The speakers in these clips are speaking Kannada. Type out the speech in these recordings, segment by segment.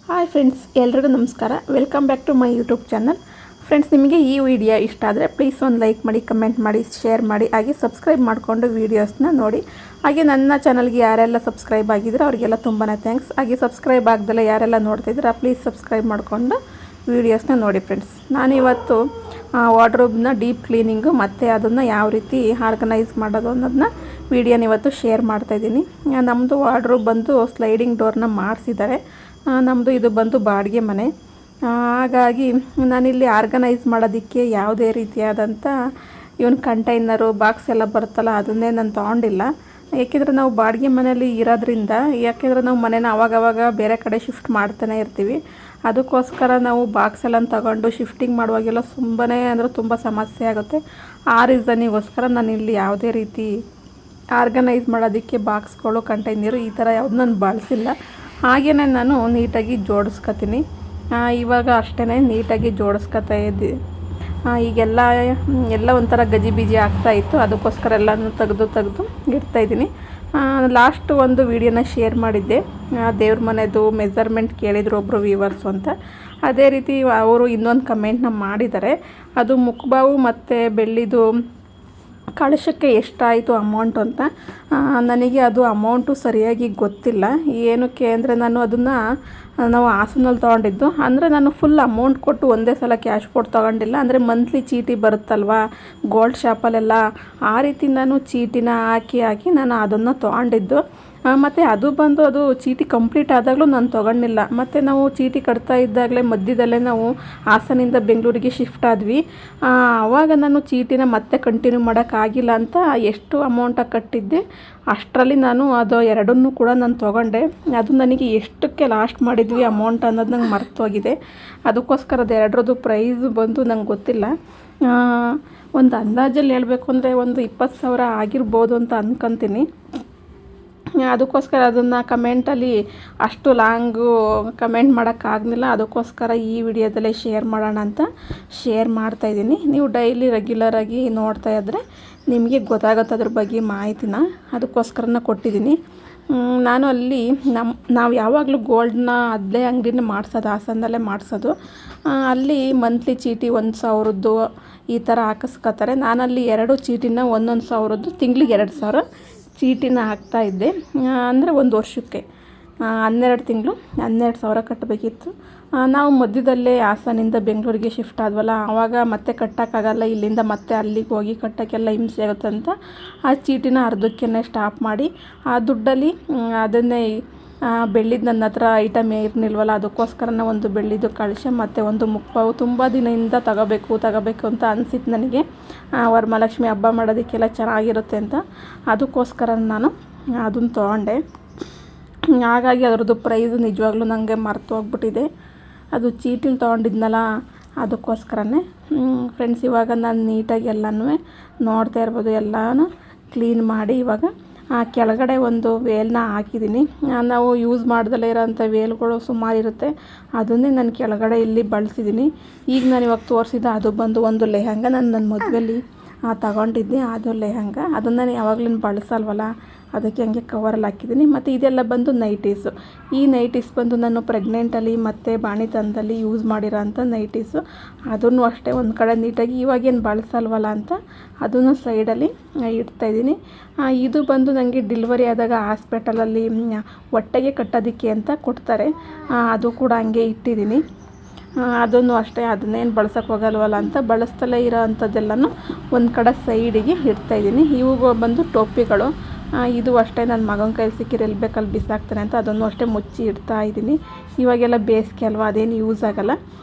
ಹಾಯ್ ಫ್ರೆಂಡ್ಸ್, ಎಲ್ರಿಗೂ ನಮಸ್ಕಾರ. Welcome back to my YouTube channel. Friends, ನಿಮಗೆ ಈ ವಿಡಿಯೋ ಇಷ್ಟ ಆದರೆ ಪ್ಲೀಸ್ ಒಂದು ಲೈಕ್ ಮಾಡಿ, ಕಮೆಂಟ್ ಮಾಡಿ, ಶೇರ್ ಮಾಡಿ, ಹಾಗೆ ಸಬ್ಸ್ಕ್ರೈಬ್ ಮಾಡಿಕೊಂಡು ವೀಡಿಯೋಸ್ನ ನೋಡಿ. ಹಾಗೆ ನನ್ನ ಚಾನಲ್ಗೆ ಯಾರೆಲ್ಲ ಸಬ್ಸ್ಕ್ರೈಬ್ ಆಗಿದ್ರೆ ಅವರಿಗೆಲ್ಲ ತುಂಬಾ ಥ್ಯಾಂಕ್ಸ್. ಹಾಗೆ ಸಬ್ಸ್ಕ್ರೈಬ್ ಆಗ್ದಲ್ಲ ಯಾರೆಲ್ಲ ನೋಡ್ತಿದ್ದೀರಾ ಪ್ಲೀಸ್ ಸಬ್ಸ್ಕ್ರೈಬ್ ಮಾಡಿಕೊಂಡು ವೀಡಿಯೋಸ್ನ ನೋಡಿ. ಫ್ರೆಂಡ್ಸ್, ನಾನಿವತ್ತು ವಾರ್ಡ್ರೋಬ್ನ ಡೀಪ್ ಕ್ಲೀನಿಂಗು ಮತ್ತು ಅದನ್ನು ಯಾವ ರೀತಿ ಆರ್ಗನೈಸ್ ಮಾಡೋದು ಅನ್ನೋದನ್ನ ವೀಡಿಯೋನ ಇವತ್ತು ಶೇರ್ ಮಾಡ್ತಾಯಿದ್ದೀನಿ. ನಮ್ಮದು ವಾರ್ಡ್ರೋಬ್ ಬಂದು ಸ್ಲೈಡಿಂಗ್ ಡೋರ್ನ ಮಾಡಿಸಿದ್ದಾರೆ. ನಮ್ಮದು ಇದು ಬಂದು ಬಾಡಿಗೆ ಮನೆ. ಹಾಗಾಗಿ ನಾನಿಲ್ಲಿ ಆರ್ಗನೈಸ್ ಮಾಡೋದಕ್ಕೆ ಯಾವುದೇ ರೀತಿಯಾದಂಥ ಇವನ್ ಕಂಟೈನರು ಬಾಕ್ಸ್ ಎಲ್ಲ ಬರುತ್ತಲ್ಲ ಅದನ್ನೇ ನಾನು ತೊಗೊಂಡಿಲ್ಲ. ಯಾಕೆಂದರೆ ನಾವು ಬಾಡಿಗೆ ಮನೆಯಲ್ಲಿ ಇರೋದ್ರಿಂದ, ಯಾಕೆಂದರೆ ನಾವು ಮನೇನ ಅವಾಗವಾಗ ಬೇರೆ ಕಡೆ ಶಿಫ್ಟ್ ಮಾಡ್ತಾನೆ ಇರ್ತೀವಿ. ಅದಕ್ಕೋಸ್ಕರ ನಾವು ಬಾಕ್ಸ್ ಎಲ್ಲ ತಗೊಂಡು ಶಿಫ್ಟಿಂಗ್ ಮಾಡುವಾಗೆಲ್ಲ ತುಂಬ ಸಮಸ್ಯೆ ಆಗುತ್ತೆ. ಆ ರೀಸನಿಗೋಸ್ಕರ ನಾನು ಇಲ್ಲಿ ಯಾವುದೇ ರೀತಿ ಆರ್ಗನೈಸ್ ಮಾಡೋದಕ್ಕೆ ಬಾಕ್ಸ್ಗಳು, ಕಂಟೈನರು ಈ ಥರ ಯಾವುದು ನಾನು ಬಳಸಿಲ್ಲ. ಹಾಗೆಯೇ ನಾನು ನೀಟಾಗಿ ಜೋಡಿಸ್ಕೊತೀನಿ. ಇವಾಗ ಅಷ್ಟೇ ನೀಟಾಗಿ ಜೋಡಿಸ್ಕೊತಾ ಇದ್ದೆ. ಈಗೆಲ್ಲ ಒಂಥರ ಗಜಿಬಿಜಿ ಆಗ್ತಾಯಿತ್ತು. ಅದಕ್ಕೋಸ್ಕರ ಎಲ್ಲನೂ ತೆಗೆದು ಇಡ್ತಾಯಿದ್ದೀನಿ. ಲಾಸ್ಟ್ ಒಂದು ವಿಡಿಯೋನ ಶೇರ್ ಮಾಡಿದ್ದೆ, ದೇವ್ರ ಮನೆದು ಮೆಜರ್ಮೆಂಟ್ ಕೇಳಿದ್ರು ಒಬ್ಬರು ವ್ಯೂವರ್ಸು ಅಂತ. ಅದೇ ರೀತಿ ಅವರು ಇನ್ನೊಂದು ಕಮೆಂಟ್ನ ಮಾಡಿದ್ದಾರೆ. ಅದು ಮುಖಬಾವು ಮತ್ತು ಬೆಳ್ಳಿದು ಕಳಶಕ್ಕೆ ಎಷ್ಟಾಯಿತು ಅಮೌಂಟು ಅಂತ. ನನಗೆ ಅದು ಅಮೌಂಟು ಸರಿಯಾಗಿ ಗೊತ್ತಿಲ್ಲ. ಏನಕ್ಕೆ ಅಂದರೆ ನಾವು ಹಾಸನಲ್ಲಿ ತೊಗೊಂಡಿದ್ದು. ಅಂದರೆ ನಾನು ಫುಲ್ ಅಮೌಂಟ್ ಕೊಟ್ಟು ಒಂದೇ ಸಲ ಕ್ಯಾಶ್ ಕೊಟ್ಟು ತೊಗೊಂಡಿಲ್ಲ. ಅಂದರೆ ಮಂತ್ಲಿ ಚೀಟಿ ಬರುತ್ತಲ್ವ ಗೋಲ್ಡ್ ಶಾಪಲ್ಲೆಲ್ಲ, ಆ ರೀತಿ ನಾನು ಚೀಟಿನ ಹಾಕಿ ನಾನು ಅದನ್ನು ತೊಗೊಂಡಿದ್ದು. ಮತ್ತು ಅದು ಚೀಟಿ ಕಂಪ್ಲೀಟ್ ಆದಾಗಲೂ ನಾನು ತೊಗೊಂಡಿಲ್ಲ. ಮತ್ತು ನಾವು ಚೀಟಿ ಕಟ್ತಾ ಇದ್ದಾಗಲೇ ಮಧ್ಯದಲ್ಲೇ ನಾವು ಹಾಸನಿಂದ ಬೆಂಗಳೂರಿಗೆ ಶಿಫ್ಟ್ ಆದ್ವಿ. ಆವಾಗ ನಾನು ಚೀಟಿನ ಮತ್ತೆ ಕಂಟಿನ್ಯೂ ಮಾಡೋಕ್ಕಾಗಿಲ್ಲ ಅಂತ ಎಷ್ಟು ಅಮೌಂಟಾಗಿ ಕಟ್ಟಿದ್ದೆ ಅಷ್ಟರಲ್ಲಿ ನಾನು ಅದು ಎರಡನ್ನೂ ಕೂಡ ನಾನು ತೊಗೊಂಡೆ. ಅದು ನನಗೆ ಎಷ್ಟಕ್ಕೆ ಲಾಸ್ಟ್ ಮಾಡಿದ್ವಿ ಅಮೌಂಟ್ ಅನ್ನೋದು ನಂಗೆ ಮರ್ತೋಗಿದೆ. ಅದಕ್ಕೋಸ್ಕರ ಅದು ಎರಡರದ್ದು ಪ್ರೈಸ್ ಬಂದು ನಂಗೆ ಗೊತ್ತಿಲ್ಲ. ಒಂದು ಅಂದಾಜಲ್ಲಿ ಹೇಳಬೇಕು ಅಂದರೆ ಒಂದು 20,000 ಆಗಿರ್ಬೋದು ಅಂತ ಅಂದ್ಕೊತೀನಿ. ಅದಕ್ಕೋಸ್ಕರ ಅದನ್ನು ಕಮೆಂಟಲ್ಲಿ ಅಷ್ಟು ಲಾಂಗು ಕಮೆಂಟ್ ಮಾಡೋಕ್ಕಾಗಲಿಲ್ಲ. ಅದಕ್ಕೋಸ್ಕರ ಈ ವಿಡಿಯೋದಲ್ಲೇ ಶೇರ್ ಮಾಡೋಣ ಅಂತ ಶೇರ್ ಮಾಡ್ತಾಯಿದ್ದೀನಿ. ನೀವು ಡೈಲಿ ರೆಗ್ಯುಲರಾಗಿ ನೋಡ್ತಾ ಇದ್ದರೆ ನಿಮಗೆ ಗೊತ್ತಾಗುತ್ತೆ ಅದ್ರ ಬಗ್ಗೆ ಮಾಹಿತಿನ. ಅದಕ್ಕೋಸ್ಕರನ ಕೊಟ್ಟಿದ್ದೀನಿ. ನಾನು ಅಲ್ಲಿ ನಾವು ಯಾವಾಗಲೂ ಗೋಲ್ಡ್ನ ಅದೇ ಅಂಗಡಿನೇ ಮಾಡಿಸೋದು, ಹಾಸನದಲ್ಲೇ ಮಾಡಿಸೋದು. ಅಲ್ಲಿ ಮಂತ್ಲಿ ಚೀಟಿ 1,000ದ್ದು ಈ ಥರ ಹಾಕಿಸ್ಕೊತಾರೆ. ನಾನಲ್ಲಿ 2 ಚೀಟಿನ 1,000ದ್ದು ತಿಂಗಳಿಗೆ 2,000 ಚೀಟಿನ ಹಾಕ್ತಾಯಿದ್ದೆ. ಅಂದರೆ ಒಂದು ವರ್ಷಕ್ಕೆ 12 ತಿಂಗಳು 12,000 ಕಟ್ಟಬೇಕಿತ್ತು. ನಾವು ಮಧ್ಯದಲ್ಲೇ ಹಾಸನಿಂದ ಬೆಂಗಳೂರಿಗೆ ಶಿಫ್ಟ್ ಆದ್ವಲ್ಲ, ಆವಾಗ ಮತ್ತೆ ಕಟ್ಟೋಕ್ಕಾಗಲ್ಲ. ಇಲ್ಲಿಂದ ಮತ್ತೆ ಅಲ್ಲಿಗೆ ಹೋಗಿ ಕಟ್ಟೋಕ್ಕೆಲ್ಲ ಹಿಂಸೆ ಆಗುತ್ತೆ ಅಂತ ಆ ಚೀಟಿನ ಅರ್ಧಕ್ಕೆ ಸ್ಟಾಪ್ ಮಾಡಿ ಆ ದುಡ್ಡಲ್ಲಿ ಅದನ್ನೇ ಬೆಳ್ಳಿದ್ದು ನನ್ನ ಹತ್ರ ಐಟಮ್ ಇರಲಿಲ್ವಲ್ಲ, ಅದಕ್ಕೋಸ್ಕರನೇ ಒಂದು ಬೆಳ್ಳಿದು ಕಳಶ ಮತ್ತು ಒಂದು ಮುಖಪಾವು ತುಂಬ ದಿನದಿಂದ ತಗೋಬೇಕು ಅಂತ ಅನಿಸಿತ್ತು ನನಗೆ. ವರಮಹಾಲಕ್ಷ್ಮಿ ಹಬ್ಬ ಮಾಡೋದಕ್ಕೆಲ್ಲ ಚೆನ್ನಾಗಿರುತ್ತೆ ಅಂತ. ಅದಕ್ಕೋಸ್ಕರ ನಾನು ಅದನ್ನು ತೊಗೊಂಡೆ. ಹಾಗಾಗಿ ಅದರದ್ದು ಪ್ರೈಸ್ ನಿಜವಾಗ್ಲೂ ನನಗೆ ಮರ್ತೋಗ್ಬಿಟ್ಟಿದೆ. ಅದು ಚೀಟಿಲಿ ತೊಗೊಂಡಿದ್ನಲ್ಲ, ಅದಕ್ಕೋಸ್ಕರನೇ. ಫ್ರೆಂಡ್ಸ್, ಇವಾಗ ನಾನು ನೀಟಾಗಿ ಎಲ್ಲನೂ ನೋಡ್ತಾ ಇರ್ಬೋದು. ಎಲ್ಲನೂ ಕ್ಲೀನ್ ಮಾಡಿ ಇವಾಗ ಕೆಳಗಡೆ ಒಂದು ವೇಲ್ನ ಹಾಕಿದ್ದೀನಿ. ನಾವು ಯೂಸ್ ಮಾಡ್ದಲೇ ಇರೋಂಥ ವೇಲ್ಗಳು ಸುಮಾರು ಇರುತ್ತೆ. ಅದನ್ನೇ ನಾನು ಕೆಳಗಡೆ ಇಲ್ಲಿ ಬಳಸಿದ್ದೀನಿ. ಈಗ ನಾನು ಇವಾಗ ತೋರಿಸಿದ ಅದು ಬಂದು ಒಂದು ಲೆಹಂಗ. ನನ್ನ ಮದುವೆಯಲ್ಲಿ ತಗೊಂಡಿದ್ದೆ ಅದು ಲೆಹಂಗ. ಅದನ್ನು ನಾನು ಯಾವಾಗಲೂ ಬಳಸಲ್ವಲ್ಲ, ಅದಕ್ಕೆ ಹಂಗೆ ಕವರಲ್ಲಿ ಹಾಕಿದ್ದೀನಿ. ಮತ್ತು ಇದೆಲ್ಲ ಬಂದು ನೈಟೀಸು. ಈ ನೈಟೀಸ್ ಬಂದು ನಾನು ಪ್ರೆಗ್ನೆಂಟಲ್ಲಿ ಮತ್ತು ಬಾಣಿತನದಲ್ಲಿ ಯೂಸ್ ಮಾಡಿರೋ ಅಂಥ ನೈಟೀಸು. ಅದನ್ನು ಅಷ್ಟೇ ಒಂದು ಕಡೆ ನೀಟಾಗಿ ಇವಾಗೇನು ಬಳಸಲ್ವಲ್ಲ ಅಂತ ಅದನ್ನು ಸೈಡಲ್ಲಿ ಇಡ್ತಾಯಿದ್ದೀನಿ. ಇದು ಬಂದು ನನಗೆ ಡೆಲಿವರಿ ಆದಾಗ ಹಾಸ್ಪಿಟಲಲ್ಲಿ ಹೊಟ್ಟೆಗೆ ಕಟ್ಟೋದಕ್ಕೆ ಅಂತ ಕೊಡ್ತಾರೆ. ಅದು ಕೂಡ ಹಂಗೆ ಇಟ್ಟಿದ್ದೀನಿ. ಅದನ್ನು ಅಷ್ಟೇ, ಅದನ್ನೇನು ಬಳಸೋಕೆ ಹೋಗಲ್ವಲ್ಲ ಅಂತ ಬಳಸ್ತಲೇ ಇರೋ ಅಂಥದ್ದೆಲ್ಲನೂ ಒಂದು ಕಡೆ ಸೈಡಿಗೆ ಇಡ್ತಾಯಿದ್ದೀನಿ. ಇವು ಬಂದು ಟೋಪಿಗಳು. ಇದು ಅಷ್ಟೇ ನನ್ನ ಮಗನ ಕೈಲಿ ಸಿಕ್ಕಿರೋ ಎಲ್ಲಿ ಬೇಕಲ್ಲಿ ಬಿಸಾಕ್ತಾನೆ ಅಂತ ಅದನ್ನು ಅಷ್ಟೇ ಮುಚ್ಚಿ ಇಡ್ತಾ ಇದ್ದೀನಿ. ಇವಾಗೆಲ್ಲ ಬೇಸಿಗೆ ಅಲ್ವಾ, ಅದೇನು ಯೂಸ್ ಆಗೋಲ್ಲ.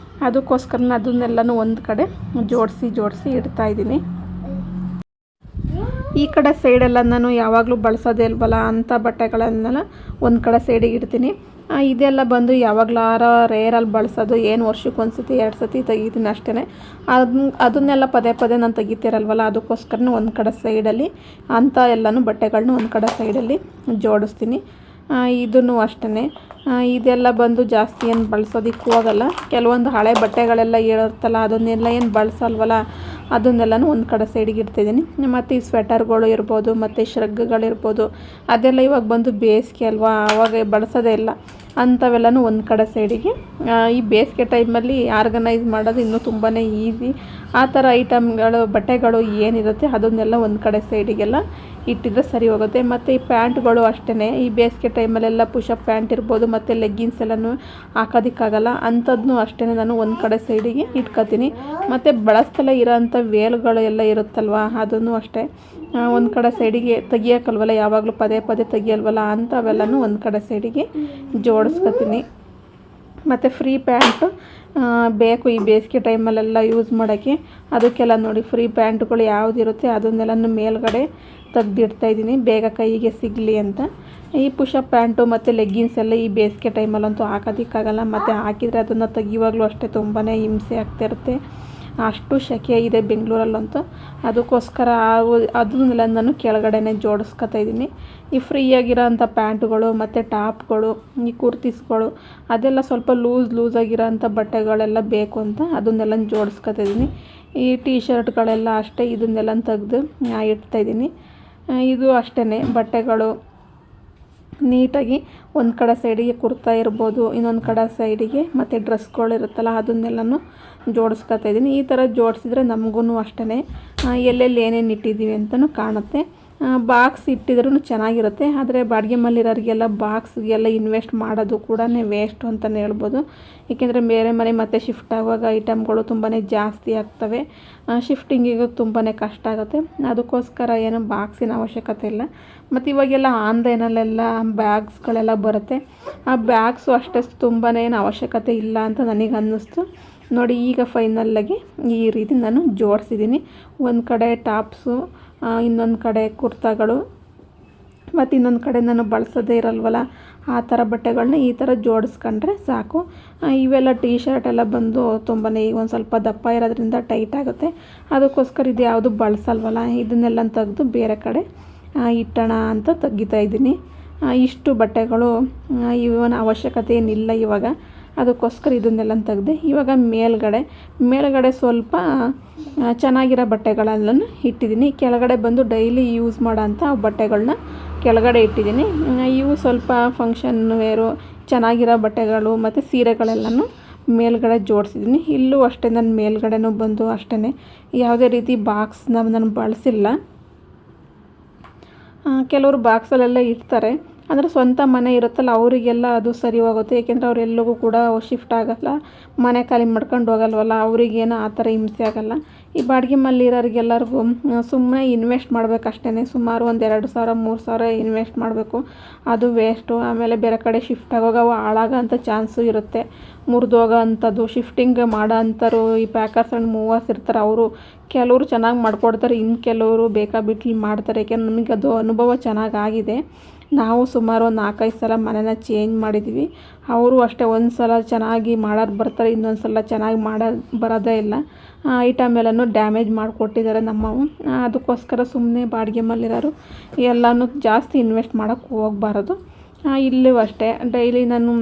ಅದಕ್ಕೋಸ್ಕರ ಅದನ್ನೆಲ್ಲನೂ ಒಂದು ಕಡೆ ಜೋಡಿಸಿ ಇಡ್ತಾಯಿದ್ದೀನಿ. ಈ ಕಡೆ ಸೈಡೆಲ್ಲ ನಾನು ಯಾವಾಗಲೂ ಬಳಸೋದೇ ಇಲ್ವಲ್ಲ ಅಂಥ ಬಟ್ಟೆಗಳನ್ನೆಲ್ಲ ಒಂದು ಕಡೆ ಸೈಡಿಗೆ ಇಡ್ತೀನಿ. ಇದೆಲ್ಲ ಬಂದು ಯಾವಾಗಲಾರ ರೇರಲ್ಲಿ ಬಳಸೋದು, ಏನು ವರ್ಷಕ್ಕೆ 1 ಸತಿ 2 ಸತಿ ತೆಗಿತೀನಿ ಅಷ್ಟೇ. ಅದನ್ನೆಲ್ಲ ಪದೇ ನಾನು ತೆಗಿತಿರಲ್ವಲ್ಲ, ಅದಕ್ಕೋಸ್ಕರ ಒಂದು ಕಡೆ ಸೈಡಲ್ಲಿ ಅಂಥ ಎಲ್ಲನೂ ಬಟ್ಟೆಗಳನ್ನ ಒಂದು ಕಡೆ ಸೈಡಲ್ಲಿ ಜೋಡಿಸ್ತೀನಿ. ಇದನ್ನು ಅಷ್ಟೇ. ಇದೆಲ್ಲ ಬಂದು ಜಾಸ್ತಿ ಏನು ಬಳಸೋದಕ್ಕೆ ಹೋಗಲ್ಲ. ಕೆಲವೊಂದು ಹಳೆ ಬಟ್ಟೆಗಳೆಲ್ಲ ಇರುತ್ತಲ್ಲ, ಅದನ್ನೆಲ್ಲ ಏನು ಬಳಸಲ್ವಲ್ಲ, ಅದನ್ನೆಲ್ಲನೂ ಒಂದು ಕಡೆ ಸೈಡಿಗೆ ಇಡ್ತಿದ್ದೀನಿ. ಮತ್ತು ಈ ಸ್ವೆಟರ್ಗಳು ಇರ್ಬೋದು ಮತ್ತು ಶ್ರಗ್ಗಳಿರ್ಬೋದು, ಅದೆಲ್ಲ ಇವಾಗ ಬಂದು ಬೇಸಿಗೆ ಅಲ್ವಾ, ಆವಾಗ ಬಳಸೋದೇ ಇಲ್ಲ. ಅಂಥವೆಲ್ಲನೂ ಒಂದು ಕಡೆ ಸೈಡಿಗೆ. ಈ ಬೇಸಿಗೆ ಟೈಮಲ್ಲಿ ಆರ್ಗನೈಸ್ ಮಾಡೋದು ಇನ್ನೂ ತುಂಬಾ ಈಸಿ. ಆ ಥರ ಐಟಮ್ಗಳು ಬಟ್ಟೆಗಳು ಏನಿರುತ್ತೆ ಅದನ್ನೆಲ್ಲ ಒಂದು ಕಡೆ ಸೈಡಿಗೆಲ್ಲ ಇಟ್ಟಿದ್ರೆ ಸರಿ ಹೋಗುತ್ತೆ. ಮತ್ತು ಈ ಪ್ಯಾಂಟ್ಗಳು ಅಷ್ಟೇ, ಈ ಬೇಸಿಗೆ ಟೈಮಲ್ಲೆಲ್ಲ ಪುಷಪ್ ಪ್ಯಾಂಟ್ ಇರ್ಬೋದು ಮತ್ತು ಲೆಗ್ಗಿನ್ಸ್ ಎಲ್ಲನೂ ಹಾಕೋದಕ್ಕಾಗಲ್ಲ, ಅಂಥದ್ದನ್ನು ಅಷ್ಟೇ ನಾನು ಒಂದು ಕಡೆ ಸೈಡಿಗೆ ಇಟ್ಕೊತೀನಿ. ಮತ್ತು ಬಳಸ್ತಲೇ ಇರೋಂಥ ವೇಲ್ಗಳು ಎಲ್ಲ ಇರುತ್ತಲ್ವ ಅದನ್ನು ಅಷ್ಟೇ ಒಂದು ಕಡೆ ಸೈಡಿಗೆ ತೆಗಿಯೋಕ್ಕಲ್ವಲ್ಲ, ಯಾವಾಗಲೂ ಪದೇ ಪದೇ ತೆಗಿಯಲ್ವಲ್ಲ ಅಂಥವೆಲ್ಲನೂ ಒಂದು ಕಡೆ ಸೈಡಿಗೆ ಜೋಡಿಸ್ಕೊತೀನಿ. ಮತ್ತು ಫ್ರೀ ಪ್ಯಾಂಟು ಬೇಕು ಈ ಬೇಸಿಗೆ ಟೈಮಲ್ಲೆಲ್ಲ ಯೂಸ್ ಮಾಡೋಕ್ಕೆ. ಅದಕ್ಕೆಲ್ಲ ನೋಡಿ ಫ್ರೀ ಪ್ಯಾಂಟ್ಗಳು ಯಾವುದಿರುತ್ತೆ ಅದನ್ನೆಲ್ಲನೂ ಮೇಲ್ಗಡೆ ತೆಗ್ದಿಡ್ತಾಯಿದ್ದೀನಿ ಬೇಗ ಕೈಗೆ ಸಿಗಲಿ ಅಂತ. ಈ ಪುಷಪ್ ಪ್ಯಾಂಟು ಮತ್ತು ಲೆಗ್ಗಿನ್ಸ್ ಎಲ್ಲ ಈ ಬೇಸಿಗೆ ಟೈಮಲ್ಲಂತೂ ಹಾಕೋದಕ್ಕಾಗಲ್ಲ, ಮತ್ತು ಹಾಕಿದರೆ ಅದನ್ನು ತೆಗಿಯುವಾಗಲೂ ಅಷ್ಟೇ ತುಂಬಾ ಹಿಂಸೆ ಆಗ್ತಾಯಿರುತ್ತೆ. ಅಷ್ಟು ಸೆಕೆ ಇದೆ ಬೆಂಗಳೂರಲ್ಲಂತೂ. ಅದಕ್ಕೋಸ್ಕರ ಅದನ್ನೆಲ್ಲ ನಾನು ಕೆಳಗಡೆನೇ ಜೋಡಿಸ್ಕೊತಾಯಿದ್ದೀನಿ. ಈ ಫ್ರೀಯಾಗಿರೋ ಅಂಥ ಪ್ಯಾಂಟುಗಳು ಮತ್ತು ಟಾಪ್ಗಳು, ಈ ಕುರ್ತೀಸ್ಗಳು ಅದೆಲ್ಲ ಸ್ವಲ್ಪ ಲೂಸಾಗಿರೋ ಅಂಥ ಬಟ್ಟೆಗಳೆಲ್ಲ ಬೇಕು ಅಂತ ಅದನ್ನೆಲ್ಲ ಜೋಡಿಸ್ಕೊತಾಯಿದ್ದೀನಿ. ಈ ಟೀ ಶರ್ಟ್ಗಳೆಲ್ಲ ಅಷ್ಟೇ ಇದನ್ನೆಲ್ಲ ತೆಗೆದು ಇಡ್ತಾಯಿದ್ದೀನಿ. ಇದು ಅಷ್ಟೇ ಬಟ್ಟೆಗಳು ನೀಟಾಗಿ ಒಂದು ಕಡೆ ಸೈಡಿಗೆ ಕುರ್ತಾ ಇರ್ಬೋದು, ಇನ್ನೊಂದು ಕಡೆ ಸೈಡಿಗೆ ಮತ್ತು ಡ್ರೆಸ್ಗಳು ಇರುತ್ತಲ್ಲ ಅದನ್ನೆಲ್ಲನೂ ಜೋಡಿಸ್ಕೊತಾಯಿದ್ದೀನಿ. ಈ ಥರ ಜೋಡಿಸಿದ್ರೆ ನಮಗೂ ಅಷ್ಟೇ ಎಲ್ಲೆಲ್ಲಿ ಏನೇನು ಇಟ್ಟಿದ್ದೀವಿ ಅಂತಲೂ ಕಾಣುತ್ತೆ. ಬಾಕ್ಸ್ ಇಟ್ಟಿದ್ರೂ ಚೆನ್ನಾಗಿರುತ್ತೆ. ಆದರೆ ಬಾಡಿಗೆ ಮನೆಯವರಿಗೆಲ್ಲ ಬಾಕ್ಸ್ಗೆಲ್ಲ ಇನ್ವೆಸ್ಟ್ ಮಾಡೋದು ಕೂಡ ವೇಸ್ಟು ಅಂತಲೇ ಹೇಳ್ಬೋದು. ಏಕೆಂದರೆ ಬೇರೆ ಮನೆ ಮತ್ತೆ ಶಿಫ್ಟ್ ಆಗುವಾಗ ಐಟಮ್ಗಳು ತುಂಬಾ ಜಾಸ್ತಿ ಆಗ್ತವೆ, ಶಿಫ್ಟಿಂಗಿಗೆ ತುಂಬಾ ಕಷ್ಟ ಆಗುತ್ತೆ. ಅದಕ್ಕೋಸ್ಕರ ಏನು ಬಾಕ್ಸಿನ ಅವಶ್ಯಕತೆ ಇಲ್ಲ. ಮತ್ತು ಇವಾಗೆಲ್ಲ ಆನ್ಲೈನಲ್ಲೆಲ್ಲ ಬ್ಯಾಗ್ಸ್ಗಳೆಲ್ಲ ಬರುತ್ತೆ. ಆ ಬ್ಯಾಗ್ಸು ಅಷ್ಟೇ ತುಂಬಾ ಏನು ಅವಶ್ಯಕತೆ ಇಲ್ಲ ಅಂತ ನನಗೆ ಅನ್ನಿಸ್ತು. ನೋಡಿ ಈಗ ಫೈನಲ್ಲಾಗಿ ಈ ರೀತಿ ನಾನು ಜೋಡಿಸಿದ್ದೀನಿ. ಒಂದು ಕಡೆ ಟಾಪ್ಸು, ಇನ್ನೊಂದು ಕಡೆ ಕುರ್ತಾಗಳು, ಮತ್ತು ಇನ್ನೊಂದು ಕಡೆ ನಾನು ಬಳಸೋದೇ ಇರಲ್ವಲ್ಲ ಆ ಥರ ಬಟ್ಟೆಗಳನ್ನ ಈ ಥರ ಜೋಡಿಸ್ಕೊಂಡ್ರೆ ಸಾಕು. ಇವೆಲ್ಲ ಟೀ ಶರ್ಟ್ ಎಲ್ಲ ಬಂದು ತುಂಬಾ ಈಗ ಒಂದು ಸ್ವಲ್ಪ ದಪ್ಪ ಇರೋದ್ರಿಂದ ಟೈಟ್ ಆಗುತ್ತೆ. ಅದಕ್ಕೋಸ್ಕರ ಇದು ಯಾವುದು ಬಳಸಲ್ವಲ್ಲ ಇದನ್ನೆಲ್ಲ ತೆಗೆದು ಬೇರೆ ಕಡೆ ಇಟ್ಟೋಣ ಅಂತ ತೆಗಿತಾಯಿದ್ದೀನಿ. ಇಷ್ಟು ಬಟ್ಟೆಗಳು ಇವನ ಅವಶ್ಯಕತೆ ಏನಿಲ್ಲ ಇವಾಗ, ಅದಕ್ಕೋಸ್ಕರ ಇದನ್ನೆಲ್ಲ ತೆಗೆದೆ. ಇವಾಗ ಮೇಲ್ಗಡೆ ಸ್ವಲ್ಪ ಚೆನ್ನಾಗಿರೋ ಬಟ್ಟೆಗಳೆಲ್ಲನೂ ಇಟ್ಟಿದ್ದೀನಿ. ಕೆಳಗಡೆ ಬಂದು ಡೈಲಿ ಯೂಸ್ ಮಾಡೋಂಥ ಬಟ್ಟೆಗಳನ್ನ ಕೆಳಗಡೆ ಇಟ್ಟಿದ್ದೀನಿ. ಇವು ಸ್ವಲ್ಪ ಫಂಕ್ಷನ್ ವೇರು ಚೆನ್ನಾಗಿರೋ ಬಟ್ಟೆಗಳು ಮತ್ತು ಸೀರೆಗಳೆಲ್ಲನೂ ಮೇಲ್ಗಡೆ ಜೋಡಿಸಿದ್ದೀನಿ. ಇಲ್ಲೂ ಅಷ್ಟೇ ನಾನು ಮೇಲ್ಗಡೆನೂ ಬಂದು ಅಷ್ಟೇ ಯಾವುದೇ ರೀತಿ ಬಾಕ್ಸ್ನ ನಾನು ಬಳಸಿಲ್ಲ. ಕೆಲವರು ಬಾಕ್ಸಲ್ಲೆಲ್ಲ ಇಡ್ತಾರೆ, ಅಂದರೆ ಸ್ವಂತ ಮನೆ ಇರುತ್ತಲ್ಲ ಅವರಿಗೆಲ್ಲ ಅದು ಸರಿ ಹೋಗುತ್ತೆ. ಏಕೆಂದರೆ ಅವರೆಲ್ಲರಿಗೂ ಕೂಡ ಶಿಫ್ಟ್ ಆಗೋಲ್ಲ, ಮನೆ ಖಾಲಿ ಮಾಡ್ಕೊಂಡು ಹೋಗಲ್ವಲ್ಲ, ಅವರಿಗೇನು ಆ ಥರ ಹಿಂಸೆ ಆಗೋಲ್ಲ. ಈ ಬಾಡಿಗೆ ಮನೇಲಿ ಇರೋರಿಗೆಲ್ಲರಿಗೂ ಸುಮ್ಮನೆ ಇನ್ವೆಸ್ಟ್ ಮಾಡಬೇಕಷ್ಟೇ. ಸುಮಾರು ಒಂದು 2,000 3,000 ಇನ್ವೆಸ್ಟ್ ಮಾಡಬೇಕು, ಅದು ವೇಸ್ಟು. ಆಮೇಲೆ ಬೇರೆ ಕಡೆ ಶಿಫ್ಟ್ ಆಗೋವಾಗ ಹಾಳಾಗೋ ಅಂಥ ಚಾನ್ಸು ಇರುತ್ತೆ, ಮುರಿದೋಗೋ ಅಂಥದ್ದು. ಶಿಫ್ಟಿಂಗ್ ಮಾಡೋ ಅಂಥವ್ರು ಈ ಪ್ಯಾಕರ್ಸ್ ಆ್ಯಂಡ್ ಮೂವರ್ಸ್ ಇರ್ತಾರೆ, ಅವರು ಕೆಲವರು ಚೆನ್ನಾಗಿ ಮಾಡಿಕೊಡ್ತಾರೆ, ಇನ್ನು ಕೆಲವರು ಬೇಕಾಬಿಟ್ಲಿ ಮಾಡ್ತಾರೆ. ಏಕೆಂದ್ರೆ ನಮಗೆ ಅದು ಅನುಭವ ಚೆನ್ನಾಗಾಗಿದೆ. ನಾವು ಸುಮಾರು ಒಂದು 4-5 ಸಲ ಮನೇನ ಚೇಂಜ್ ಮಾಡಿದ್ದೀವಿ. ಅವರು ಅಷ್ಟೇ ಒಂದು ಸಲ ಚೆನ್ನಾಗಿ ಮಾಡೋರು ಬರ್ತಾರೆ, ಇನ್ನೊಂದು ಸಲ ಚೆನ್ನಾಗಿ ಬರೋದೇ ಇಲ್ಲ. ಐಟಮ್ ಎಲ್ಲನೂ ಡ್ಯಾಮೇಜ್ ಮಾಡಿಕೊಟ್ಟಿದ್ದಾರೆ ನಮ್ಮವು. ಅದಕ್ಕೋಸ್ಕರ ಸುಮ್ಮನೆ ಬಾಡಿಗೆ ಮನೇಲಿರೋರು ಎಲ್ಲನೂ ಜಾಸ್ತಿ ಇನ್ವೆಸ್ಟ್ ಮಾಡೋಕ್ಕೆ ಹೋಗಬಾರದು. ಇಲ್ಲೂ ಅಷ್ಟೇ ಡೈಲಿ ನಾನು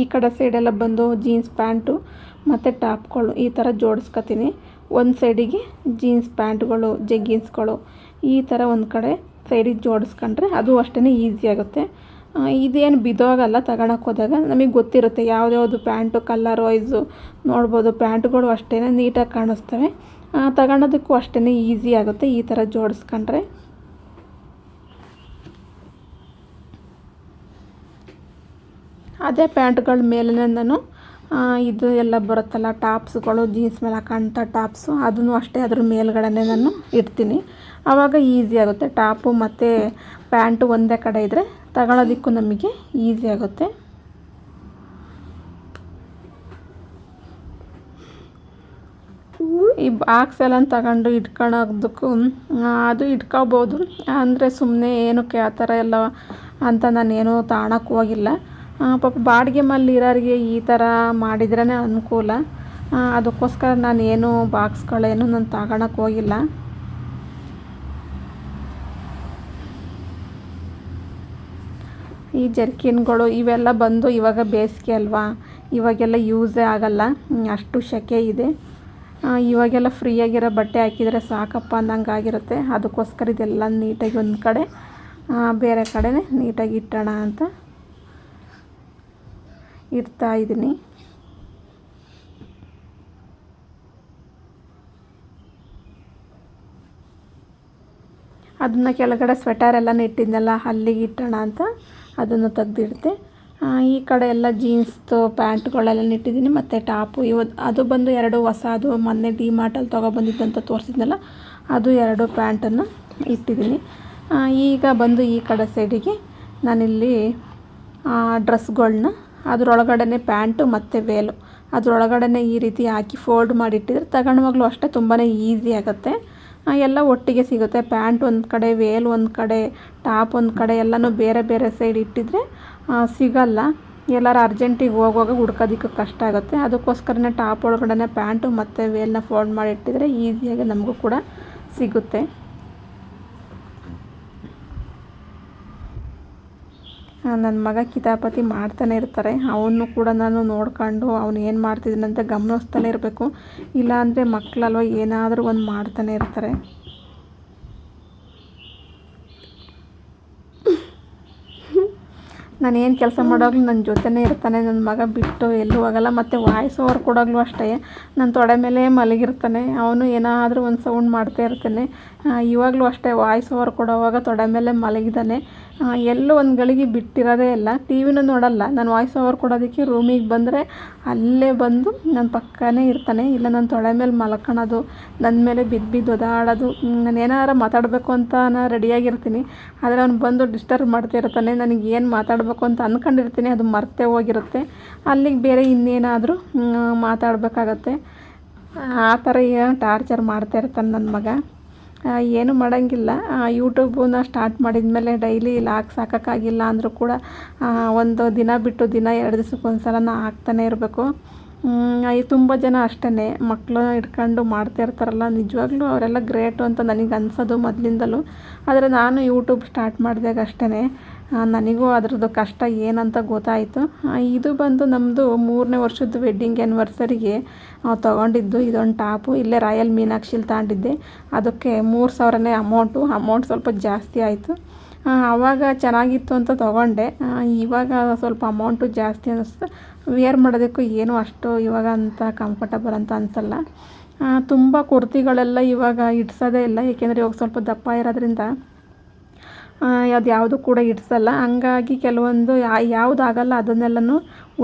ಈ ಕಡೆ ಸೈಡೆಲ್ಲ ಬಂದು ಜೀನ್ಸ್ ಪ್ಯಾಂಟು ಮತ್ತು ಟಾಪ್ಗಳು ಈ ಥರ ಜೋಡಿಸ್ಕೊತೀನಿ. ಒಂದು ಸೈಡಿಗೆ ಜೀನ್ಸ್ ಪ್ಯಾಂಟ್ಗಳು, ಜಗ್ಗಿನ್ಸ್ಗಳು ಈ ಥರ ಒಂದು ಕಡೆ ಸೈಡಿಗೆ ಜೋಡಿಸ್ಕೊಂಡ್ರೆ ಅದು ಅಷ್ಟೇ ಈಸಿ ಆಗುತ್ತೆ. ಇದೇನು ಬಿದ್ದೋಗಲ್ಲ ತಗೊಳಕ್ಕೆ ಹೋದಾಗ, ನಮಗೆ ಗೊತ್ತಿರುತ್ತೆ ಯಾವುದ್ಯಾವುದು ಪ್ಯಾಂಟು ಕಲರ್ ವೈಸು ನೋಡ್ಬೋದು. ಪ್ಯಾಂಟ್ಗಳು ಅಷ್ಟೇ ನೀಟಾಗಿ ಕಾಣಿಸ್ತವೆ, ತಗೊಳೋದಕ್ಕೂ ಅಷ್ಟೇ ಈಸಿ ಆಗುತ್ತೆ ಈ ಥರ ಜೋಡಿಸ್ಕೊಂಡ್ರೆ. ಅದೇ ಪ್ಯಾಂಟ್ಗಳ ಮೇಲೆ ನಾನು ಇದು ಎಲ್ಲ ಬರುತ್ತಲ್ಲ ಟಾಪ್ಸ್ಗಳು, ಜೀನ್ಸ್ ಮೇಲೆ ಹಾಕೋಂಥ ಟಾಪ್ಸು, ಅದನ್ನು ಅಷ್ಟೇ ಅದ್ರ ಮೇಲ್ಗಡೆ ನಾನು ಇಡ್ತೀನಿ. ಆವಾಗ ಈಸಿ ಆಗುತ್ತೆ. ಟಾಪು ಮತ್ತು ಪ್ಯಾಂಟು ಒಂದೇ ಕಡೆ ಇದ್ದರೆ ತಗೊಳ್ಳೋದಕ್ಕೂ ನಮಗೆ ಈಸಿ ಆಗುತ್ತೆ. ಈ ಬಾಕ್ಸ್ ಎಲ್ಲ ತಗೊಂಡು ಇಟ್ಕೊಳ್ಳೋದಕ್ಕೂ ಅದು ಇಟ್ಕೋಬೋದು, ಅಂದರೆ ಸುಮ್ಮನೆ ಏನಕ್ಕೆ ಆ ಥರ ಎಲ್ಲ ಅಂತ ನಾನೇನು ತಗೊಳಕ್ಕೆ ಹೋಗಿಲ್ಲ. ಪಾಪ ಬಾಡಿಗೆ ಮನೇಲಿ ಇರೋರಿಗೆ ಈ ಥರ ಮಾಡಿದ್ರೇ ಅನುಕೂಲ. ಅದಕ್ಕೋಸ್ಕರ ನಾನೇನು ಬಾಕ್ಸ್ಗಳೇನು ನಾನು ತಗೊಳಕ್ಕೆ ಹೋಗಿಲ್ಲ. ಈ ಜರ್ಕಿನ್ಗಳು ಇವೆಲ್ಲ ಬಂದು ಇವಾಗ ಬೇಸಿಗೆ ಅಲ್ವಾ, ಇವಾಗೆಲ್ಲ ಯೂಸೇ ಆಗಲ್ಲ, ಅಷ್ಟು ಸೆಕೆ ಇದೆ. ಇವಾಗೆಲ್ಲ ಫ್ರೀಯಾಗಿರೋ ಬಟ್ಟೆ ಹಾಕಿದರೆ ಸಾಕಪ್ಪ ಅಂದಂಗೆ ಆಗಿರುತ್ತೆ. ಅದಕ್ಕೋಸ್ಕರ ಇದೆಲ್ಲ ನೀಟಾಗಿ ಒಂದು ಕಡೆ ಬೇರೆ ಕಡೆ ನೀಟಾಗಿ ಇಟ್ಟೋಣ ಅಂತ. ಇಡ್ತಾ ಇದ್ದೀನಿ. ಅದನ್ನು ಕೆಳಗಡೆ ಸ್ವೆಟರೆಲ್ಲ ಇಟ್ಟಿದ್ನಲ್ಲ ಅಲ್ಲಿಗೆ ಇಟ್ಟೋಣ ಅಂತ ಅದನ್ನು ತೆಗ್ದಿಡ್ತೆ. ಈ ಕಡೆ ಎಲ್ಲ ಜೀನ್ಸ್ದು ಪ್ಯಾಂಟ್ಗಳೆಲ್ಲ ಇಟ್ಟಿದ್ದೀನಿ, ಮತ್ತು ಟಾಪು ಅದು ಬಂದು 2 ಹೊಸದು ಮೊನ್ನೆ ಡಿಮಾರ್ಟಲ್ಲಿ ತೊಗೊಬಂದಿದ್ದಂತ ತೋರಿಸಿದ್ನಲ್ಲ ಅದು 2 ಪ್ಯಾಂಟನ್ನು ಇಟ್ಟಿದ್ದೀನಿ. ಈಗ ಬಂದು ಈ ಕಡೆ ಸೈಡಿಗೆ ನಾನಿಲ್ಲಿ ಡ್ರೆಸ್ಗಳನ್ನ ಅದರೊಳಗಡೆ ಪ್ಯಾಂಟು ಮತ್ತು ವೇಲು ಅದರೊಳಗಡೆ ಈ ರೀತಿ ಹಾಕಿ ಫೋಲ್ಡ್ ಮಾಡಿಟ್ಟಿದ್ರೆ ತಗೊಂಡವಾಗಲೂ ಅಷ್ಟೇ ತುಂಬಾ ಈಸಿ ಆಗುತ್ತೆ. ಎಲ್ಲ ಒಟ್ಟಿಗೆ ಸಿಗುತ್ತೆ. ಪ್ಯಾಂಟ್ ಒಂದು ಕಡೆ, ವೇಲ್ ಒಂದು ಕಡೆ, ಟಾಪ್ ಒಂದು ಕಡೆ ಎಲ್ಲನೂ ಬೇರೆ ಬೇರೆ ಸೈಡ್ ಇಟ್ಟಿದ್ರೆ ಸಿಗಲ್ಲ. ಎಲ್ಲರೂ ಅರ್ಜೆಂಟಿಗೆ ಹೋಗುವಾಗ ಹುಡ್ಕೋದಕ್ಕೆ ಕಷ್ಟ ಆಗುತ್ತೆ. ಅದಕ್ಕೋಸ್ಕರನೇ ಟಾಪ್ ಒಳಗಡೆ ಪ್ಯಾಂಟು ಮತ್ತು ವೇಲ್ನ ಫೋಲ್ಡ್ ಮಾಡಿ ಇಟ್ಟಿದ್ರೆ ಈಸಿಯಾಗಿ ನಮಗೂ ಕೂಡ ಸಿಗುತ್ತೆ. ನನ್ನ ಮಗ ಕಿತಾಪತಿ ಮಾಡ್ತಾನೆ ಇರ್ತಾರೆ. ಅವನು ಕೂಡ ನಾನು ನೋಡ್ಕೊಂಡು ಅವನು ಏನು ಮಾಡ್ತಿದ್ದೀನಂತ ಗಮನಿಸ್ತಲೇ ಇರಬೇಕು. ಇಲ್ಲಾಂದರೆ ಮಕ್ಕಳಲ್ವ ಏನಾದರೂ ಒಂದು ಮಾಡ್ತಾನೆ ಇರ್ತಾರೆ. ನಾನು ಏನು ಕೆಲಸ ಮಾಡೋವಾಗಲೂ ನನ್ನ ಜೊತೆನೇ ಇರ್ತಾನೆ. ನನ್ನ ಮಗ ಬಿಟ್ಟು ಎಲ್ಲೂ ಹೋಗಲ್ಲ. ಮತ್ತು ವಾಯ್ಸ್ ಓವರ್ ಕೊಡೋವಾಗಲೂ ಅಷ್ಟೇ ನನ್ನ ತೊಡೆ ಮೇಲೆ ಮಲಗಿರ್ತಾನೆ. ಅವನು ಏನಾದರೂ ಒಂದು ಸೌಂಡ್ ಮಾಡ್ತಾ ಇರ್ತಾನೆ. ಇವಾಗಲೂ ಅಷ್ಟೇ ವಾಯ್ಸ್ ಓವರ್ ಕೊಡೋವಾಗ ತೊಡೆ ಮೇಲೆ ಮಲಗಿದ್ದಾನೆ. ಎಲ್ಲೂ ಒಂದು ಗಳಿಗೆ ಬಿಟ್ಟಿರೋದೇ ಇಲ್ಲ. ಟಿ ವಿನೂ ನೋಡಲ್ಲ. ನಾನು ವಾಯ್ಸ್ ಓವರ್ ಕೊಡೋದಕ್ಕೆ ರೂಮಿಗೆ ಬಂದರೆ ಅಲ್ಲೇ ಬಂದು ನನ್ನ ಪಕ್ಕನೇ ಇರ್ತಾನೆ. ಇಲ್ಲ ನನ್ನ ತೊಡೆ ಮೇಲೆ ಮಲ್ಕೊಳ್ಳೋದು, ನನ್ನ ಮೇಲೆ ಬಿದ್ದು ಒದಾಡೋದು. ನಾನು ಏನಾರು ಮಾತಾಡಬೇಕು ಅಂತ ನಾನು ರೆಡಿಯಾಗಿರ್ತೀನಿ, ಆದರೆ ಅವ್ನು ಬಂದು ಡಿಸ್ಟರ್ಬ್ ಮಾಡ್ತಾ ಇರ್ತಾನೆ. ನನಗೆ ಏನು ಮಾತಾಡಬೇಕು ಅಂತ ಅಂದ್ಕೊಂಡಿರ್ತೀನಿ, ಅದು ಮರ್ತೇ ಹೋಗಿರುತ್ತೆ. ಅಲ್ಲಿಗೆ ಬೇರೆ ಇನ್ನೇನಾದರೂ ಮಾತಾಡಬೇಕಾಗತ್ತೆ. ಆ ಥರ ಟಾರ್ಚರ್ ಮಾಡ್ತಾ ಇರ್ತಾನೆ ನನ್ನ ಮಗ. ಏನು ಮಾಡೋಂಗಿಲ್ಲ. ಯೂಟ್ಯೂಬನ್ನ ಸ್ಟಾರ್ಟ್ ಮಾಡಿದ ಮೇಲೆ ಡೈಲಿ ಲಾಗ್ಸ್ ಹಾಕೋಕ್ಕಾಗಿಲ್ಲ ಅಂದರೂ ಕೂಡ ಒಂದು ದಿನ ಬಿಟ್ಟು ದಿನ 2 ದಿವಸಕ್ಕೊಂದು ಸಲ ಹಾಕ್ತಾನೆ ಇರಬೇಕು. ತುಂಬ ಜನ ಅಷ್ಟೇ ಮಕ್ಕಳು ಇಟ್ಕೊಂಡು ಮಾಡ್ತಾ ಇರ್ತಾರಲ್ಲ, ನಿಜವಾಗ್ಲೂ ಅವರೆಲ್ಲ ಗ್ರೇಟು ಅಂತ ನನಗೆ ಅನ್ಸೋದು ಮೊದಲಿಂದಲೂ. ಆದರೆ ನಾನು ಯೂಟ್ಯೂಬ್ ಸ್ಟಾರ್ಟ್ ಮಾಡಿದಾಗ ಅಷ್ಟೇ ನನಗೂ ಅದರದ್ದು ಕಷ್ಟ ಏನಂತ ಗೊತ್ತಾಯಿತು. ಇದು ಬಂದು ನಮ್ಮದು 3ನೇ ವರ್ಷದ ವೆಡ್ಡಿಂಗ್ ಆ್ಯನಿವರ್ಸರಿಗೆ ತೊಗೊಂಡಿದ್ದು. ಇದೊಂದು ಟಾಪು ಇಲ್ಲೇ ರಾಯಲ್ ಮೀನಾಕ್ಷಿಲಿ ತಗೊಂಡಿದ್ದೆ. ಅದಕ್ಕೆ 3,000ನೇ ಅಮೌಂಟ್ ಸ್ವಲ್ಪ ಜಾಸ್ತಿ ಆಯಿತು. ಆವಾಗ ಚೆನ್ನಾಗಿತ್ತು ಅಂತ ತೊಗೊಂಡೆ. ಇವಾಗ ಸ್ವಲ್ಪ ಅಮೌಂಟು ಜಾಸ್ತಿ ಅನ್ನಿಸ್ತು. ವೇರ್ ಮಾಡೋದಕ್ಕೂ ಏನೂ ಅಷ್ಟು ಇವಾಗ ಅಂತ ಕಂಫರ್ಟಬಲ್ ಅಂತ ಅನಿಸಲ್ಲ. ತುಂಬ ಕುರ್ತಿಗಳೆಲ್ಲ ಇವಾಗ ಇಡ್ಸೋದೇ ಇಲ್ಲ, ಏಕೆಂದರೆ ಇವಾಗ ಸ್ವಲ್ಪ ದಪ್ಪ ಇರೋದ್ರಿಂದ ಅದು ಯಾವುದು ಕೂಡ ಇಡ್ಸಲ್ಲ. ಹಂಗಾಗಿ ಕೆಲವೊಂದು ಯಾವುದಾಗಲ್ಲ ಅದನ್ನೆಲ್ಲನೂ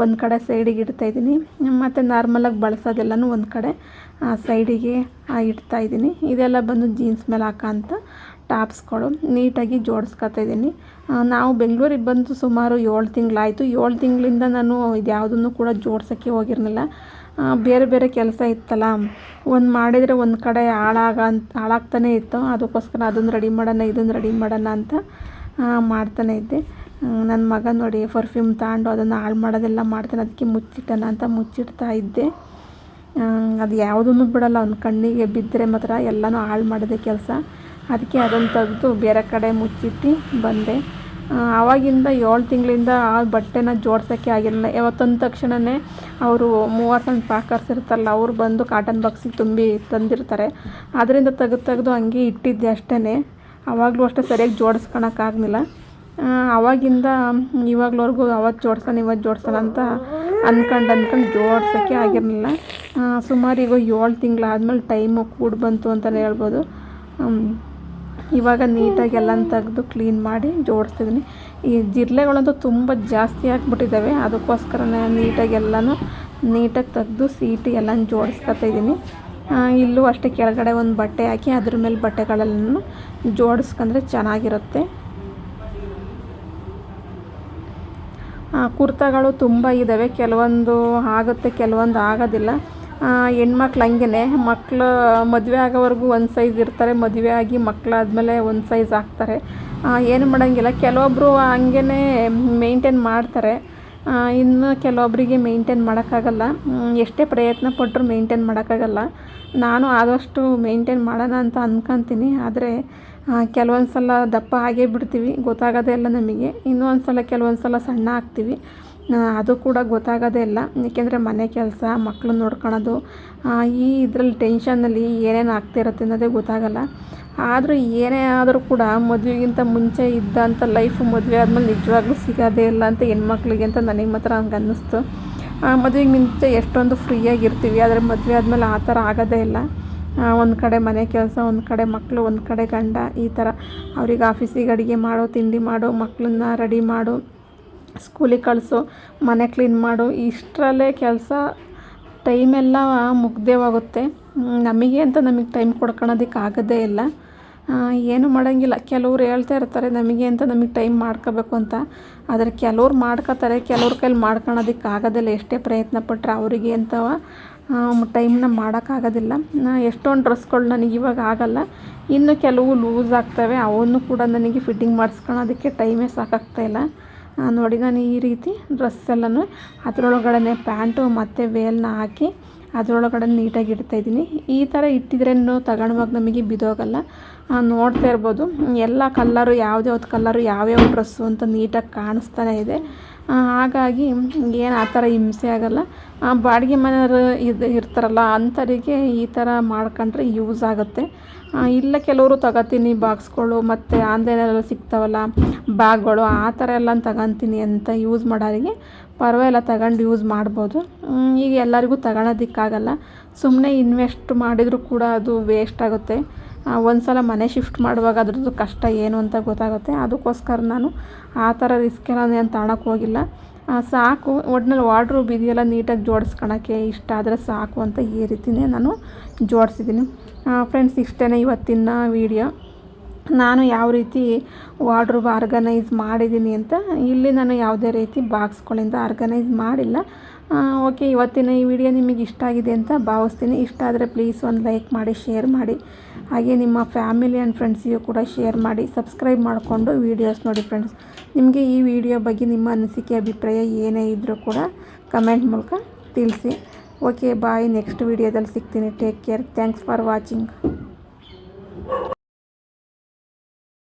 ಒಂದು ಕಡೆ ಸೈಡಿಗೆ ಇಡ್ತಾಯಿದ್ದೀನಿ. ಮತ್ತು ನಾರ್ಮಲಾಗಿ ಬಳಸೋದೆಲ್ಲನೂ ಒಂದು ಕಡೆ ಸೈಡಿಗೆ ಇಡ್ತಾಯಿದ್ದೀನಿ. ಇದೆಲ್ಲ ಬಂದು ಜೀನ್ಸ್ ಮೇಲೆ ಹಾಕೋಂಥ ಟಾಪ್ಸ್ಗಳು ನೀಟಾಗಿ ಜೋಡಿಸ್ಕೊತಾಯಿದ್ದೀನಿ. ನಾವು ಬೆಂಗಳೂರಿಗೆ ಬಂದು ಸುಮಾರು 7 ತಿಂಗಳಾಯಿತು. 7 ತಿಂಗಳಿಂದ ನಾನು ಇದ್ಯಾವುದನ್ನು ಕೂಡ ಜೋಡ್ಸೋಕ್ಕೆ ಹೋಗಿರಲಿಲ್ಲ. ಬೇರೆ ಬೇರೆ ಕೆಲಸ ಇತ್ತಲ್ಲ, ಒಂದು ಮಾಡಿದರೆ ಒಂದು ಕಡೆ ಹಾಳಾಗ್ತಾನೆ ಇತ್ತು. ಅದಕ್ಕೋಸ್ಕರ ಅದನ್ನು ರೆಡಿ ಮಾಡೋಣ, ಇದನ್ನು ರೆಡಿ ಮಾಡೋಣ ಅಂತ ಮಾಡ್ತಾನೆ ಇದ್ದೆ. ನನ್ನ ಮಗ ನೋಡಿ ಪರ್ಫ್ಯೂಮ್ ತಗೊಂಡು ಅದನ್ನು ಹಾಳು ಮಾಡೋದೆಲ್ಲ ಮಾಡ್ತಾನೆ. ಅದಕ್ಕೆ ಮುಚ್ಚಿಟ್ಟೋಣ ಅಂತ ಮುಚ್ಚಿಡ್ತಾ ಇದ್ದೆ. ಅದು ಯಾವುದನ್ನು ಬಿಡಲ್ಲ. ಅವ್ನ ಕಣ್ಣಿಗೆ ಬಿದ್ದರೆ ಮಾತ್ರ ಎಲ್ಲನೂ ಹಾಳು ಮಾಡೋದೇ ಕೆಲಸ. ಅದಕ್ಕೆ ಅದನ್ನು ತೆಗೆದು ಬೇರೆ ಕಡೆ ಮುಚ್ಚಿಟ್ಟು ಬಂದೆ. ಆವಾಗಿಂದ 7 ತಿಂಗಳಿಂದ ಆ ಬಟ್ಟೆನ ಜೋಡ್ಸೋಕ್ಕೆ ಆಗಿರಲಿಲ್ಲ. ಯಾವತ್ತೊಂದು ತಕ್ಷಣವೇ ಅವರು 30 ಪಾಕರ್ಸ್ ಇರ್ತಾರಲ್ಲ, ಅವ್ರು ಬಂದು ಕಾಟನ್ ಬಾಕ್ಸಿಗೆ ತುಂಬಿ ತಂದಿರ್ತಾರೆ. ಅದರಿಂದ ತೆಗೆದು ಹಂಗೆ ಇಟ್ಟಿದ್ದೆ ಅಷ್ಟೇ. ಆವಾಗಲೂ ಅಷ್ಟೇ ಸರಿಯಾಗಿ ಜೋಡಿಸ್ಕೊಳಕ್ಕಾಗಲಿಲ್ಲ. ಆವಾಗಿಂದ ಇವಾಗ್ಲವರೆಗೂ ಅವತ್ತು ಜೋಡ್ಸೋಣ ಅಂತ ಅಂದ್ಕೊಂಡು ಜೋಡ್ಸೋಕ್ಕೆ ಆಗಿರಲಿಲ್ಲ. ಸುಮಾರು ಈಗ 7 ತಿಂಗಳಾದ್ಮೇಲೆ ಟೈಮು ಕೂಡ ಬಂತು ಅಂತಲೇ ಹೇಳ್ಬೋದು. ಇವಾಗ ನೀಟಾಗಿ ಎಲ್ಲನೂ ತೆಗೆದು ಕ್ಲೀನ್ ಮಾಡಿ ಜೋಡಿಸ್ತಿದ್ದೀನಿ. ಈ ಜಿರಳೆಗಳಂತೂ ತುಂಬ ಜಾಸ್ತಿ ಆಗಿಬಿಟ್ಟಿದ್ದಾವೆ. ಅದಕ್ಕೋಸ್ಕರನೇ ನೀಟಾಗಿ ತೆಗೆದು ಸೀಟು ಎಲ್ಲನೂ ಜೋಡಿಸ್ಕೊತಾಯಿದ್ದೀನಿ. ಇಲ್ಲೂ ಅಷ್ಟೇ ಕೆಳಗಡೆ ಒಂದು ಬಟ್ಟೆ ಹಾಕಿ ಅದ್ರ ಮೇಲೆ ಬಟ್ಟೆಗಳೆಲ್ಲನೂ ಜೋಡಿಸ್ಕೊಂಡ್ರೆ ಚೆನ್ನಾಗಿರುತ್ತೆ. ಕುರ್ತಾಗಳು ತುಂಬ ಇದ್ದಾವೆ. ಕೆಲವೊಂದು ಆಗುತ್ತೆ, ಕೆಲವೊಂದು ಆಗೋದಿಲ್ಲ. ಹೆಣ್ಮಕ್ಳು ಹಂಗೆ, ಮಕ್ಕಳು ಮದುವೆ ಆಗೋವರೆಗೂ ಒಂದು ಸೈಜ್ ಇರ್ತಾರೆ, ಮದುವೆ ಆಗಿ ಮಕ್ಕಳಾದಮೇಲೆ ಒಂದು ಸೈಜ್ ಆಗ್ತಾರೆ. ಏನು ಮಾಡೋಂಗಿಲ್ಲ. ಕೆಲವೊಬ್ಬರು ಹಂಗೇ ಮೇಂಟೈನ್ ಮಾಡ್ತಾರೆ, ಇನ್ನು ಕೆಲವೊಬ್ಬರಿಗೆ ಮೇಂಟೈನ್ ಮಾಡೋಕ್ಕಾಗಲ್ಲ. ಎಷ್ಟೇ ಪ್ರಯತ್ನ ಪಟ್ಟರು ಮೇಂಟೈನ್ ಮಾಡೋಕ್ಕಾಗಲ್ಲ. ನಾನು ಆದಷ್ಟು ಮೇಂಟೈನ್ ಮಾಡೋಣ ಅಂತ ಅಂದ್ಕೊತೀನಿ. ಆದರೆ ಕೆಲವೊಂದು ಸಲ ದಪ್ಪ ಆಗೇ ಬಿಡ್ತೀವಿ, ಗೊತ್ತಾಗೋದೇ ಇಲ್ಲ ನಮಗೆ. ಇನ್ನೊಂದು ಸಲ ಕೆಲವೊಂದು ಸಲ ಸಣ್ಣ ಆಗ್ತೀವಿ. ಅದು ಕೂಡ ಗೊತ್ತಾಗೋದೇ ಇಲ್ಲ. ಏಕೆಂದರೆ ಮನೆ ಕೆಲಸ, ಮಕ್ಕಳು ನೋಡ್ಕೊಳೋದು, ಈ ಇದರಲ್ಲಿ ಟೆನ್ಷನ್ನಲ್ಲಿ ಏನೇನು ಆಗ್ತಿರುತ್ತೆ ಅನ್ನೋದೇ ಗೊತ್ತಾಗಲ್ಲ. ಆದರೂ ಏನೇ ಆದರೂ ಕೂಡ ಮದುವೆಗಿಂತ ಮುಂಚೆ ಇದ್ದಂಥ ಲೈಫು ಮದುವೆ ಆದಮೇಲೆ ನಿಜವಾಗ್ಲೂ ಸಿಗೋದೇ ಇಲ್ಲ ಅಂತ ಹೆಣ್ಮಕ್ಳಿಗೆ ಅಂತ ನನಗೆ ಮಾತ್ರ ಹಂಗೆ ಅನ್ನಿಸ್ತು. ಮದುವೆಗೆ ಮುಂಚೆ ಎಷ್ಟೊಂದು ಫ್ರೀಯಾಗಿರ್ತೀವಿ, ಆದರೆ ಮದುವೆ ಆದಮೇಲೆ ಆ ಥರ ಆಗೋದೇ ಇಲ್ಲ. ಒಂದು ಕಡೆ ಮನೆ ಕೆಲಸ, ಒಂದು ಕಡೆ ಮಕ್ಕಳು, ಒಂದು ಕಡೆ ಗಂಡ, ಈ ಥರ ಅವ್ರಿಗೆ ಆಫೀಸಿಗೆ ಅಡುಗೆ ಮಾಡು, ತಿಂಡಿ ಮಾಡು, ಮಕ್ಕಳನ್ನ ರೆಡಿ ಮಾಡು, ಸ್ಕೂಲಿಗೆ ಕಳಿಸು, ಮನೆ ಕ್ಲೀನ್ ಮಾಡು, ಇಷ್ಟರಲ್ಲೇ ಕೆಲಸ ಟೈಮೆಲ್ಲ ಮುಗ್ದೇ ಹೋಗುತ್ತೆ. ನಮಗೆ ಅಂತ ನಮಗೆ ಟೈಮ್ ಕೊಡ್ಕೊಳೋದಕ್ಕೆ ಆಗೋದೇ ಇಲ್ಲ. ಏನು ಮಾಡೋಂಗಿಲ್ಲ. ಕೆಲವ್ರು ಹೇಳ್ತಾ ಇರ್ತಾರೆ ನಮಗೆ ಅಂತ ನಮಗೆ ಟೈಮ್ ಮಾಡ್ಕೋಬೇಕು ಅಂತ. ಆದರೆ ಕೆಲವ್ರು ಮಾಡ್ಕೋತಾರೆ, ಕೆಲವ್ರ ಕೈಲಿ ಮಾಡ್ಕೊಳೋದಕ್ಕೆ ಆಗೋದಿಲ್ಲ. ಎಷ್ಟೇ ಪ್ರಯತ್ನ ಪಟ್ಟರೆ ಅವರಿಗೆ ಅಂತ ಟೈಮ್ನ ಮಾಡೋಕ್ಕಾಗೋದಿಲ್ಲ. ಎಷ್ಟೊಂದು ಡ್ರೆಸ್ಗಳು ನನಗೆ ಇವಾಗ ಆಗೋಲ್ಲ, ಇನ್ನು ಕೆಲವು ಲೂಸ್ ಆಗ್ತವೆ, ಅವನ್ನು ಕೂಡ ನನಗೆ ಫಿಟ್ಟಿಂಗ್ ಮಾಡಿಸ್ಕೊಳೋದಕ್ಕೆ ಟೈಮೇ ಸಾಕಾಗ್ತಾಯಿಲ್ಲ. ನೋಡಿ, ನಾನು ಈ ರೀತಿ ಡ್ರೆಸ್ ಎಲ್ಲನೂ ಅದರೊಳಗಡೆ ಪ್ಯಾಂಟು ಮತ್ತು ವೇಲ್ನ ಹಾಕಿ ಅದರೊಳಗಡೆ ನೀಟಾಗಿ ಇಡ್ತಾಯಿದ್ದೀನಿ. ಈ ಥರ ಇಟ್ಟಿದ್ರೇನು ತಗೊಂಡವಾಗ ನಮಗೆ ಬಿದೋಗಲ್ಲ. ನೋಡ್ತಾ ಇರ್ಬೋದು ಎಲ್ಲ ಕಲ್ಲರು, ಯಾವ್ದ್ಯಾವ್ದು ಕಲ್ಲರು, ಯಾವ್ಯಾವ ಡ್ರೆಸ್ಸು ಅಂತ ನೀಟಾಗಿ ಕಾಣಿಸ್ತಾನೆ ಇದೆ. ಹಾಗಾಗಿ ಏನು ಆ ಥರ ಹಿಂಸೆ ಆಗೋಲ್ಲ. ಬಾಡಿಗೆ ಮನೆಯವರು ಇರ್ತಾರಲ್ಲ ಅಂಥವರಿಗೆ ಈ ಥರ ಮಾಡ್ಕೊಂಡ್ರೆ ಯೂಸ್ ಆಗುತ್ತೆ. ಇಲ್ಲ ಕೆಲವರು ತಗೋತೀನಿ ಬಾಕ್ಸ್ಗಳು ಮತ್ತು ಆನ್ಲೈನಲ್ಲೆಲ್ಲ ಸಿಗ್ತಾವಲ್ಲ ಬ್ಯಾಗ್ಗಳು, ಆ ಥರ ಎಲ್ಲ ತಗೊತೀನಿ ಅಂತ ಯೂಸ್ ಮಾಡೋರಿಗೆ ಪರವಾಗಿಲ್ಲ, ತಗೊಂಡು ಯೂಸ್ ಮಾಡ್ಬೋದು. ಈಗ ಎಲ್ಲರಿಗೂ ತಗೊಳೋದಕ್ಕಾಗಲ್ಲ. ಸುಮ್ಮನೆ ಇನ್ವೆಸ್ಟ್ ಮಾಡಿದರೂ ಕೂಡ ಅದು ವೇಸ್ಟ್ ಆಗುತ್ತೆ. ಒಂದು ಸಲ ಮನೆ ಶಿಫ್ಟ್ ಮಾಡುವಾಗ ಅದ್ರದ್ದು ಕಷ್ಟ ಏನು ಅಂತ ಗೊತ್ತಾಗುತ್ತೆ. ಅದಕ್ಕೋಸ್ಕರ ನಾನು ಆ ಥರ ರಿಸ್ಕ್ ಎಲ್ಲ ನಾನು ತಗೊಳಕ್ಕೆ ಹೋಗಿಲ್ಲ. ಸಾಕು, ಒಟ್ನಲ್ಲಿ ವಾರ್ಡ್ರೋಬ್ ಇದೆಯಲ್ಲ ನೀಟಾಗಿ ಜೋಡಿಸ್ಕೊಳಕ್ಕೆ ಇಷ್ಟ ಆದರೆ ಸಾಕು ಅಂತ ಈ ರೀತಿಯೇ ನಾನು ಜೋಡಿಸಿದ್ದೀನಿ. ಫ್ರೆಂಡ್ಸ್, ಇಷ್ಟೇ ಇವತ್ತಿನ ವಿಡಿಯೋ. ನಾನು ಯಾವ ರೀತಿ ವಾರ್ಡ್ರೋಬ್ ಆರ್ಗನೈಸ್ ಮಾಡಿದ್ದೀನಿ ಅಂತ. ಇಲ್ಲಿ ನಾನು ಯಾವುದೇ ರೀತಿ ಬಾಕ್ಸ್ಗಳಿಂದ ಆರ್ಗನೈಸ್ ಮಾಡಿಲ್ಲ. ಓಕೆ, ಇವತ್ತಿನ ಈ ವಿಡಿಯೋ ನಿಮಗೆ ಇಷ್ಟ ಆಗಿದೆ ಅಂತ ಭಾವಿಸ್ತೀನಿ. ಇಷ್ಟ ಆದರೆ ಪ್ಲೀಸ್ ಒಂದು ಲೈಕ್ ಮಾಡಿ, ಶೇರ್ ಮಾಡಿ, ಹಾಗೆ ನಿಮ್ಮ ಫ್ಯಾಮಿಲಿ ಆ್ಯಂಡ್ ಫ್ರೆಂಡ್ಸಿಗೂ ಕೂಡ ಶೇರ್ ಮಾಡಿ, ಸಬ್ಸ್ಕ್ರೈಬ್ ಮಾಡಿಕೊಂಡು ವೀಡಿಯೋಸ್ ನೋಡಿ. ಫ್ರೆಂಡ್ಸ್, ನಿಮಗೆ ಈ ವಿಡಿಯೋ ಬಗ್ಗೆ ನಿಮ್ಮ ಅನಿಸಿಕೆ, ಅಭಿಪ್ರಾಯ ಏನೇ ಇದ್ದರೂ ಕೂಡ ಕಮೆಂಟ್ ಮೂಲಕ ತಿಳಿಸಿ. ಓಕೆ, ಬಾಯ್. ನೆಕ್ಸ್ಟ್ ವಿಡಿಯೋದಲ್ಲಿ ಸಿಗ್ತೀನಿ. Take care. Thanks for watching.